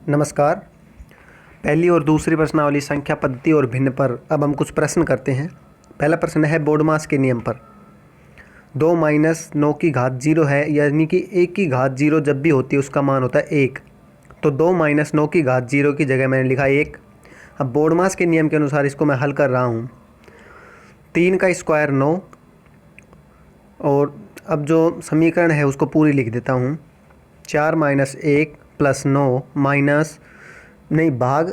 नमस्कार। पहली और दूसरी प्रश्नावली संख्या पद्धति और भिन्न पर अब हम कुछ प्रश्न करते हैं। पहला प्रश्न है बोडमास के नियम पर। 2 माइनस 9 की घात 0 है, यानी कि 1 की घात 0 जब भी होती है उसका मान होता है 1। तो 2 माइनस 9 की घात 0 की जगह मैंने लिखा 1। अब बोडमास के नियम के अनुसार इसको मैं हल कर रहा हूँ। 3 का स्क्वायर 9, और अब जो समीकरण है उसको पूरी लिख देता हूँ। 4 माइनस 1 प्लस 9 माइनस नहीं भाग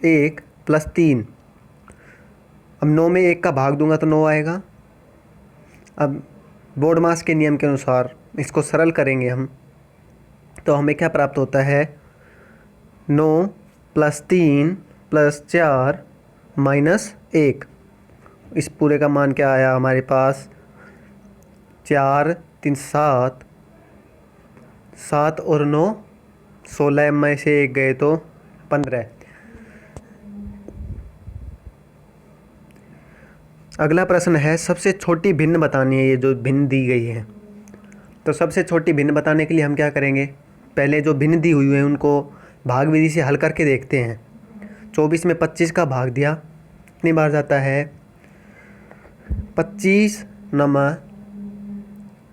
1 प्लस 3। अब 9 में 1 का भाग दूंगा तो 9 आएगा। अब बोडमास के नियम के अनुसार इसको सरल करेंगे हम, तो हमें क्या प्राप्त होता है? 9 प्लस 3 प्लस 4 माइनस 1। इस पूरे का मान क्या आया हमारे पास? 4 3 7, 7 और 9 16 में से 1 गए तो 15। अगला प्रश्न है सबसे छोटी भिन्न बतानी है। ये जो भिन्न दी गई है, तो सबसे छोटी भिन्न बताने के लिए हम क्या करेंगे? पहले जो भिन्न दी हुई है उनको भाग विधि से हल करके देखते हैं। 24 में 25 का भाग दिया, कितनी बार जाता है? 25 नमा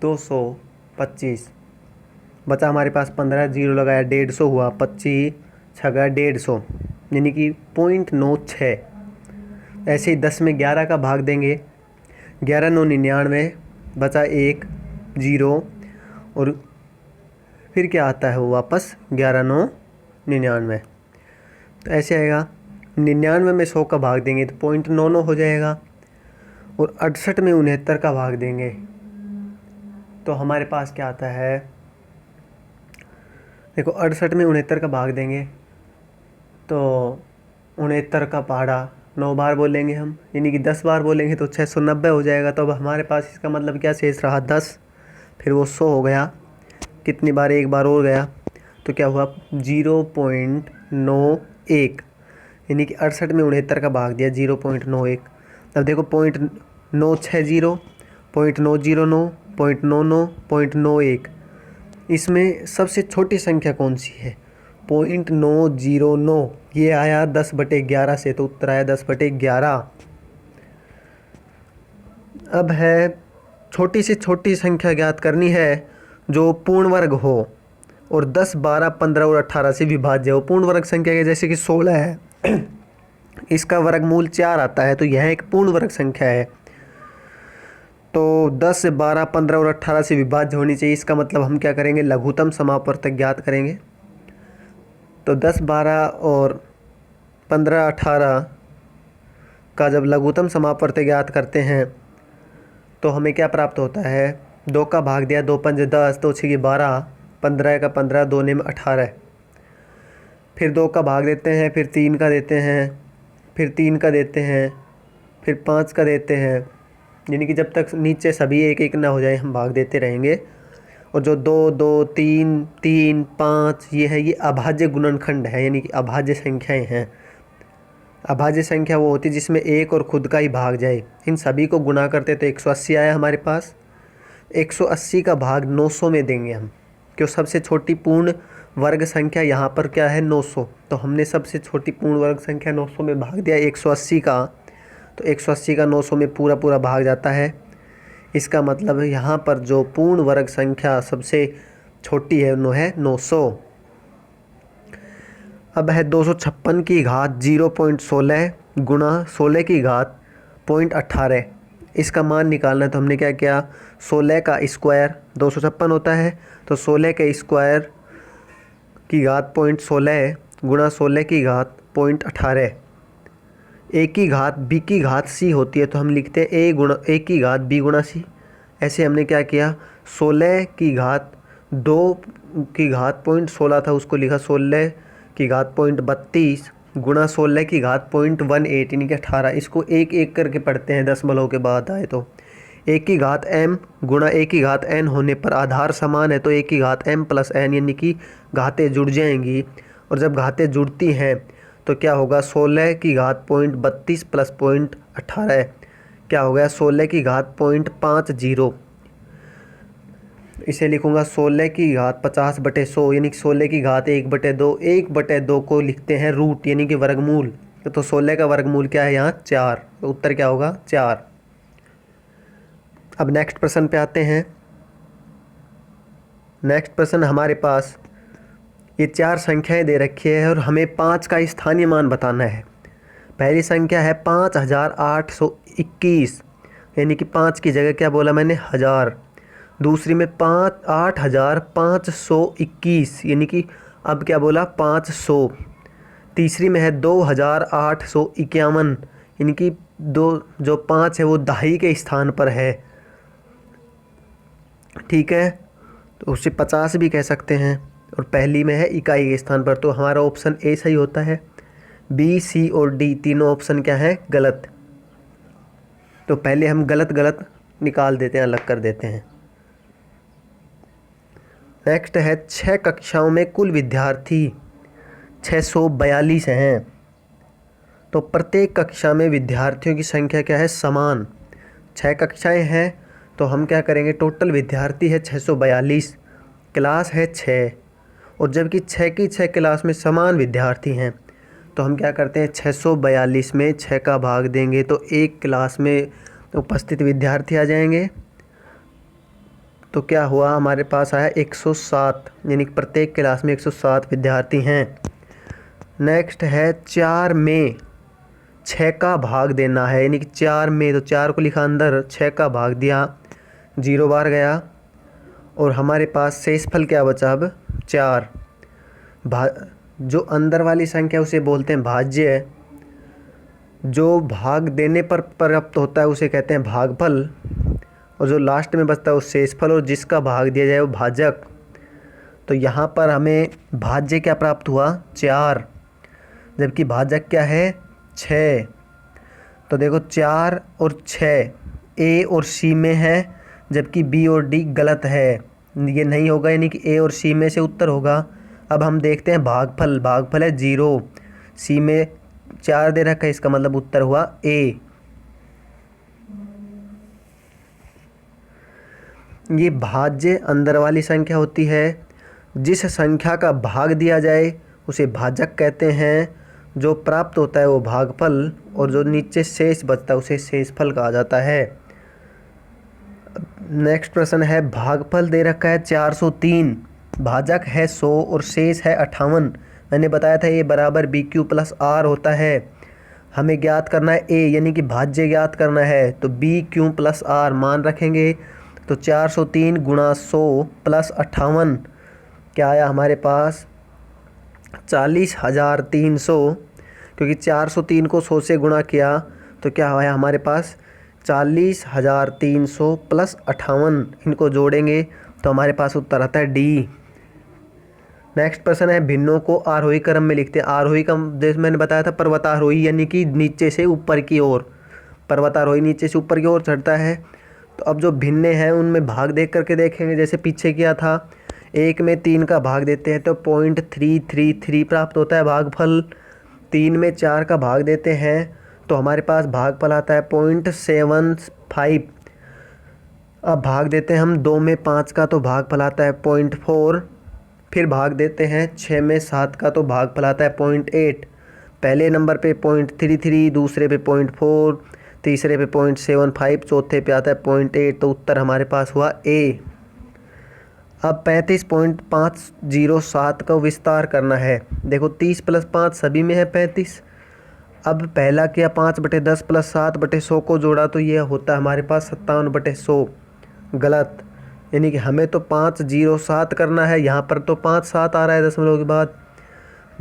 225। बचा हमारे पास 15, 0 लगाया 150 हुआ, 25 छगा 150, यानी कि 0.96। ऐसे ही 10 में 11 का भाग देंगे, 11 9 99, बचा 1 0, और फिर क्या आता है वो वापस 11 9 99। तो ऐसे आएगा। 99 में 100 का भाग देंगे तो 0.99 हो जाएगा, और 68 में 69 का भाग देंगे तो हमारे पास क्या आता है? देखो 68 में 69 का भाग देंगे तो 69 का पहाड़ा 9 बार बोलेंगे हम, यानी कि 10 बार बोलेंगे तो 690 हो जाएगा। तो अब हमारे पास इसका मतलब क्या शेष रहा? 10, फिर वो 100 हो गया, कितनी बार? एक बार और गया, तो क्या हुआ? 0.91, यानी कि 68 में 69 का भाग दिया 0.91। अब देखो 0.960, 0.909, 0.99, 0.91, इसमें सबसे छोटी संख्या कौन सी है? 0.909। ये आया 10/11 से, तो उत्तर आया 10/11। अब है छोटी से छोटी संख्या ज्ञात करनी है जो पूर्ण वर्ग हो और 10 12 15 और 18 से विभाज्य हो। पूर्ण वर्ग संख्या के जैसे कि 16 है इसका वर्गमूल 4 आता है, तो यह एक पूर्ण वर्ग संख्या है। तो 10 12 15 और 18 से विभाज्य होनी चाहिए। इसका मतलब हम क्या करेंगे? लघुत्तम समापवर्तक ज्ञात करेंगे। तो 10 12 और 15 18 का जब लघुत्तम समापवर्तक ज्ञात करते हैं तो हमें क्या प्राप्त होता है? 2 का भाग दिया, 2 5 10, 2 6 12, 15 का 15, 2 में 18। फिर 2 का भाग देते हैं, फिर 3 का देते हैं, फिर 3 का देते हैं, फिर 5 का देते हैं, यानी कि जब तक नीचे सभी एक एक ना हो जाए हम भाग देते रहेंगे। और जो 2 2 3 3 5 ये है, ये अभाज्य गुणनखंड है, यानी कि अभाज्य संख्याएं हैं। अभाज्य संख्या वो होती है जिसमें एक और खुद का ही भाग जाए। इन सभी को गुणा करते तो 180 आया हमारे पास। 180 का भाग 900 में देंगे हम, क्यों? सबसे छोटी पूर्ण वर्ग संख्या यहाँ पर क्या है? 900। तो हमने सबसे छोटी पूर्ण वर्ग संख्या 900 में भाग दिया 180 का, तो 180 का 900 में पूरा पूरा भाग जाता है। इसका मतलब यहाँ पर जो पूर्ण वर्ग संख्या सबसे छोटी है वो है 900। अब है 256 की घात 0.16 गुणा 16 की घात 0.18। इसका मान निकालना है, तो हमने क्या किया? 16 का स्क्वायर 256 होता है, तो 16 के स्क्वायर की घात 0.16 गुणा 16 की घात 0.18। ए की घात बी की घात सी होती है, तो हम लिखते हैं ए की घात बी गुणा सी। ऐसे हमने क्या किया? 16 की घात 2 की घात 0.16 था, उसको लिखा 16 की घात 0.32 गुणा 16 की घात 0.18, यानी कि 18। इसको एक एक करके पढ़ते हैं, दशमलव के बाद आए तो। ए की घात m गुणा ए की घात n होने पर आधार समान है, तो ए की घात m प्लस n, यानी कि घातें जुड़ जाएंगी। और जब घातें जुड़ती हैं तो क्या होगा? 16 की घात 0.32 प्लस 0.18 क्या हो गया? 16 की घात 0.50। इसे लिखूंगा 16 की घात 50/100 यानी कि 16 की घात 1/2। 1/2 को लिखते हैं रूट यानी कि वर्गमूल। तो 16 का वर्गमूल क्या है यहाँ 4, तो उत्तर क्या होगा 4। अब नेक्स्ट प्रश्न पे आते हैं। नेक्स्ट प्रश्न हमारे पास ये 4 संख्याएं दे रखी है और हमें 5 का स्थानीय मान बताना है। पहली संख्या है 5821 यानी कि 5 की जगह क्या बोला मैंने 1000। दूसरी में 8521 यानी कि अब क्या बोला 500। तीसरी में है 2851 यानी कि दो जो 5 है वो दहाई के स्थान पर है, ठीक है, तो उसे 50 भी कह सकते हैं। और पहली में है इकाई के स्थान पर, तो हमारा ऑप्शन ए सही होता है। बी, सी और डी तीनों ऑप्शन क्या है गलत। तो पहले हम गलत गलत निकाल देते हैं, अलग कर देते हैं। नेक्स्ट है 6 कक्षाओं में कुल विद्यार्थी 642 हैं। तो प्रत्येक कक्षा में विद्यार्थियों की संख्या क्या है समान। 6 कक्षाएं हैं तो हम क्या करेंगे, टोटल विद्यार्थी है 642, क्लास है 6 और जबकि 6 की 6 क्लास में समान विद्यार्थी हैं तो हम क्या करते हैं 642 में 6 का भाग देंगे तो एक क्लास में उपस्थित विद्यार्थी आ जाएंगे। तो क्या हुआ हमारे पास आया 107 यानी कि प्रत्येक क्लास में 107 विद्यार्थी हैं। नेक्स्ट है 4 में 6 का भाग देना है यानी कि 4 में, तो 4 को लिखा अंदर, 6 का भाग दिया 0 बार गया और हमारे पास शेषफल क्या बचा अब 4। जो अंदर वाली संख्या उसे बोलते हैं भाज्य, जो भाग देने पर प्राप्त होता है उसे कहते हैं भागफल और जो लास्ट में बचता है वो शेषफल और जिसका भाग दिया जाए वो भाजक। तो यहाँ पर हमें भाज्य क्या प्राप्त हुआ 4 जबकि भाजक क्या है 6। तो देखो 4 और 6 ए और सी में है जबकि बी और डी गलत है, ये नहीं होगा यानी कि ए और सी में से उत्तर होगा। अब हम देखते हैं भागफल, भागफल है 0, सी में 4 दे रखा है, इसका मतलब उत्तर हुआ ए। ये भाज्य अंदर वाली संख्या होती है, जिस संख्या का भाग दिया जाए उसे भाजक कहते हैं, जो प्राप्त होता है वो भागफल और जो नीचे शेष बचता है उसे शेषफल कहा जाता है। नेक्स्ट प्रश्न है भागफल दे रखा है 403, भाजक है 100 और शेष है 58। मैंने बताया था ये बराबर बी क्यू प्लस आर होता है। हमें ज्ञात करना है ए यानी कि भाज्य ज्ञात करना है, तो बी क्यू प्लस आर मान रखेंगे तो 403 गुणा 100 प्लस 58 क्या आया हमारे पास 40,300, क्योंकि 403 को 100 से गुणा किया तो क्या आया हमारे पास 40,300 प्लस 58, इनको जोड़ेंगे तो हमारे पास उत्तर आता है डी। नेक्स्ट प्रश्न है भिन्नों को आरोही क्रम में लिखते हैं। आरोही क्रम जैसे मैंने बताया था पर्वतारोही यानी कि नीचे से ऊपर की ओर, पर्वतारोही नीचे से ऊपर की ओर चढ़ता है। तो अब जो भिन्न हैं उनमें भाग देख करके देखेंगे, जैसे पीछे किया था 1 में 3 का भाग देते हैं तो 0.333 प्राप्त होता है भागफल। 3 में 4 का भाग देते हैं तो हमारे पास भागफल आता है 0.75। अब भाग देते हैं हम 2 में 5 का तो भागफल आता है 0.4। फिर भाग देते हैं 6 में 7 का तो भागफल आता है 0.8। पहले नंबर पे 0.33, दूसरे पे 0.4, तीसरे पे 0.75, चौथे पे आता है 0.8। तो उत्तर हमारे पास हुआ ए। अब 35.507 का विस्तार करना है। देखो 30 + 5 सभी में है 35। अब पहला किया 5/10 + 7/100 को जोड़ा तो ये होता है हमारे पास 57/100, गलत। यानी कि हमें तो 507 करना है, यहाँ पर तो 57 आ रहा है दशमलव के बाद।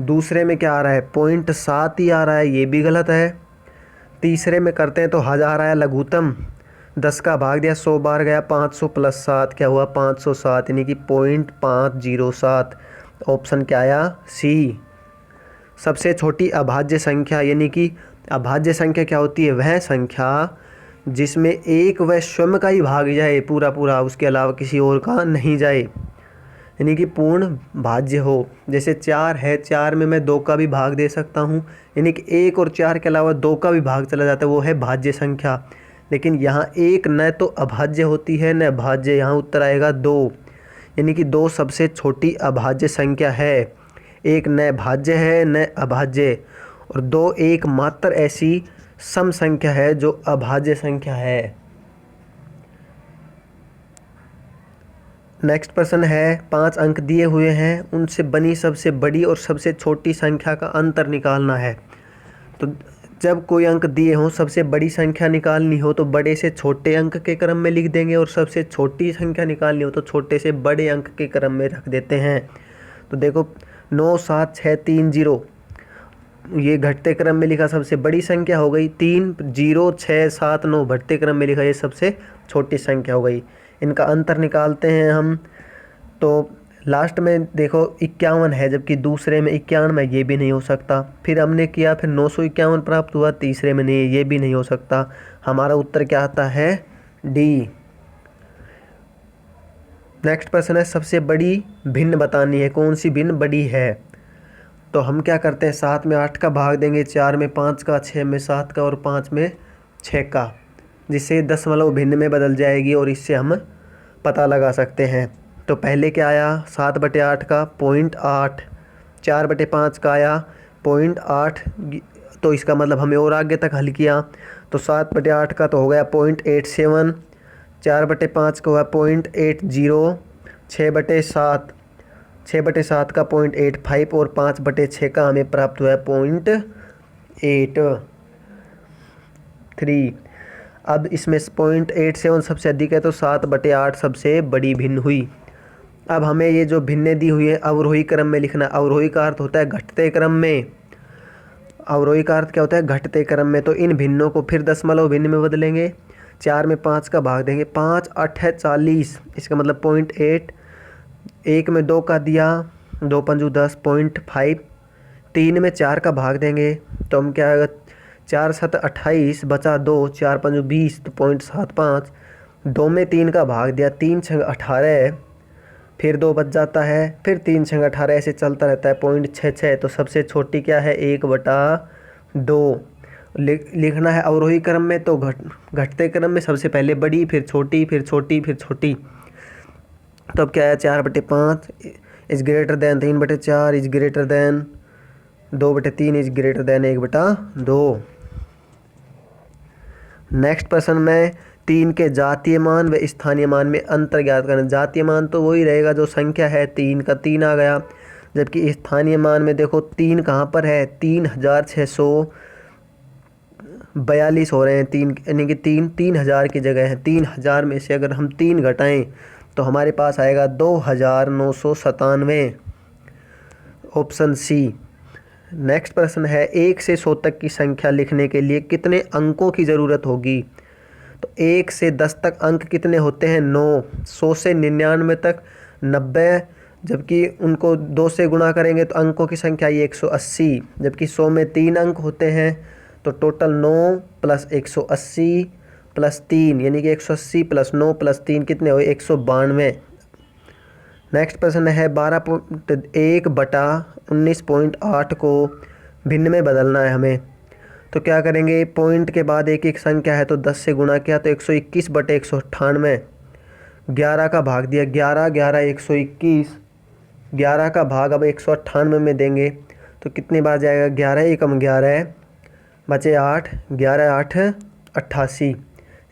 दूसरे में क्या आ रहा है 0.7 ही आ रहा है, ये भी गलत है। तीसरे में करते हैं तो 1000 आया लघुत्तम, 10 का भाग दिया 100 बार गया 500 + 7 क्या हुआ 507 यानी कि 0.507। ऑप्शन क्या आया सी। सबसे छोटी अभाज्य संख्या यानी कि अभाज्य संख्या क्या होती है, वह संख्या जिसमें एक व स्वयं का ही भाग जाए पूरा पूरा, उसके अलावा किसी और का नहीं जाए, यानी कि पूर्ण भाज्य हो। जैसे 4 है, 4 में मैं 2 का भी भाग दे सकता हूँ, यानी कि 1 और 4 के अलावा 2 का भी भाग चला जाता है, वो है भाज्य संख्या। लेकिन यहाँ 1 न तो अभाज्य होती है न भाज्य, यहाँ उत्तर आएगा 2, यानी कि दो सबसे छोटी अभाज्य संख्या है। एक न भाज्य है न अभाज्य, और दो एकमात्र ऐसी सम संख्या है जो अभाज्य संख्या है। नेक्स्ट प्रश्न है, 5 अंक दिए हुए हैं, उनसे बनी सबसे बड़ी और सबसे छोटी संख्या का अंतर निकालना है। तो जब कोई अंक दिए हों, सबसे बड़ी संख्या निकालनी हो तो बड़े से छोटे अंक के क्रम में लिख देंगे, और सबसे छोटी संख्या निकालनी हो तो छोटे से बड़े अंक के क्रम में रख देते हैं। तो देखो 9 7 6 3 0, ये घटते क्रम में लिखा सबसे बड़ी संख्या हो गई। 3 0 6 7 9 बढ़ते क्रम में लिखा ये सबसे छोटी संख्या हो गई। इनका अंतर निकालते हैं हम। तो लास्ट में देखो 51 है, जबकि दूसरे में 91 है, ये भी नहीं हो सकता। फिर हमने किया, फिर 951 प्राप्त हुआ, तीसरे में नहीं, ये भी नहीं हो सकता। हमारा उत्तर क्या आता है? डी। नेक्स्ट प्रश्न है, सबसे बड़ी भिन्न बतानी है। कौन सी भिन्न बड़ी है? तो हम क्या करते हैं, 7 में 8 का भाग देंगे, 4 में 5 का, 6 में 7 का और 5 में 6 का, जिससे दशमलव भिन्न में बदल जाएगी और इससे हम पता लगा सकते हैं। तो पहले क्या आया, 7/8 का 0.8, 4/5 का आया 0.8, तो इसका मतलब हमें और आगे तक हल किया। तो 7/8 का तो हो गया 0.87, 4/5 का हुआ 0.80, 6/7 का 0.85 और 5/6 का हमें प्राप्त हुआ 0.83। अब इसमें 0.87 सबसे अधिक है, तो 7/8 सबसे बड़ी भिन्न हुई। अब हमें ये जो भिन्नें दी हुई है अवरोही क्रम में लिखना। अवरोही का अर्थ होता है घटते क्रम में। अवरोही का अर्थ क्या होता है? घटते क्रम में। तो इन भिन्नों को फिर दशमलव भिन्न में बदलेंगे। 4 में 5 का भाग देंगे, 5 8 है 40, इसका मतलब 0.8। 1 में 2 का दिया, 2 पंजू 10, 0.5। 3 में 4 का भाग देंगे, तो हम क्या आएगा, 4 7 28 बचा 2, 4 पंजू 20, तो 0.75। 2 में 3 का भाग दिया, 3 6 18, फिर 2 बच जाता है, फिर 3 6 18, ऐसे चलता रहता है 0.66। तो सबसे छोटी क्या है? 1/2 लिखना है अवरोही क्रम में। तो घटते क्रम में सबसे पहले बड़ी, फिर छोटी, फिर छोटी, फिर छोटी। तो अब क्या है, 4/5 is greater than 3/4 is greater than 2/3 is greater than 1/2। Next प्रश्न में 3 के जातीय मान व स्थानीय मान में अंतर ज्ञात करना। जातीय मान तो वही रहेगा जो संख्या है, 3 का 3 आ गया, जबकि स्थानीय मान में देखो 3 कहाँ पर है, 3642 हो रहे हैं। 3 यानी कि 3000 की जगह है। 3000 में से अगर हम 3 घटाएं तो हमारे पास आएगा 2997, ऑप्शन सी। नेक्स्ट प्रश्न है, 1 से 100 तक की संख्या लिखने के लिए कितने अंकों की ज़रूरत होगी? तो 1 से 10 तक अंक कितने होते हैं? 9। 100 से 99 तक 90, जबकि उनको 2 से गुणा करेंगे तो अंकों की संख्या ये 180, जबकि 100 में 3 अंक होते हैं। तो टोटल 9 + 180 + 3, यानी कि 180 + 9 + 3 कितने हुए? 192। नेक्स्ट प्रश्न है, 12.1/19.8 को भिन्न में बदलना है हमें। तो क्या करेंगे, पॉइंट के बाद एक एक संख्या है तो 10 से गुणा किया, तो 121/198। 11 का भाग दिया, 11 11 121, 11 का भाग अब 198 में देंगे तो कितनी बार जाएगा? 11 एकम 11 बचे 8, 11 8 88,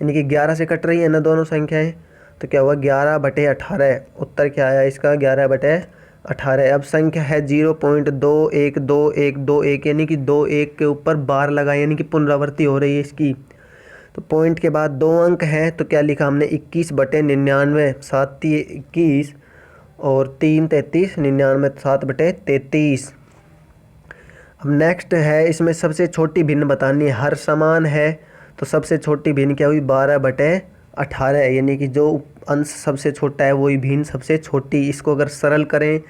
यानी कि 11 से कट रही है ना दोनों संख्याएं। तो क्या हुआ, 11/18। उत्तर क्या आया इसका? 11/18। अब संख्या है 0.21221, यानी कि 2 1 के ऊपर बार लगा, यानी कि पुनरावृत्ति हो रही है इसकी। तो पॉइंट के बाद 2 अंक हैं, तो क्या लिखा हमने? 21/99, 7 21 और 3 33, 99 7/33। अब नेक्स्ट है, इसमें सबसे छोटी भिन्न बतानी है। हर समान है तो सबसे छोटी भिन्न क्या हुई? 12/18, यानी कि जो अंश सबसे छोटा है वही भिन्न सबसे छोटी। इसको अगर सरल करें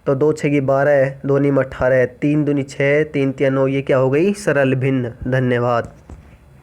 तो 2 6 12, 2 9 18, 3 दूनी 6, 3 3 9, ये क्या हो गई? सरल भिन्न। धन्यवाद।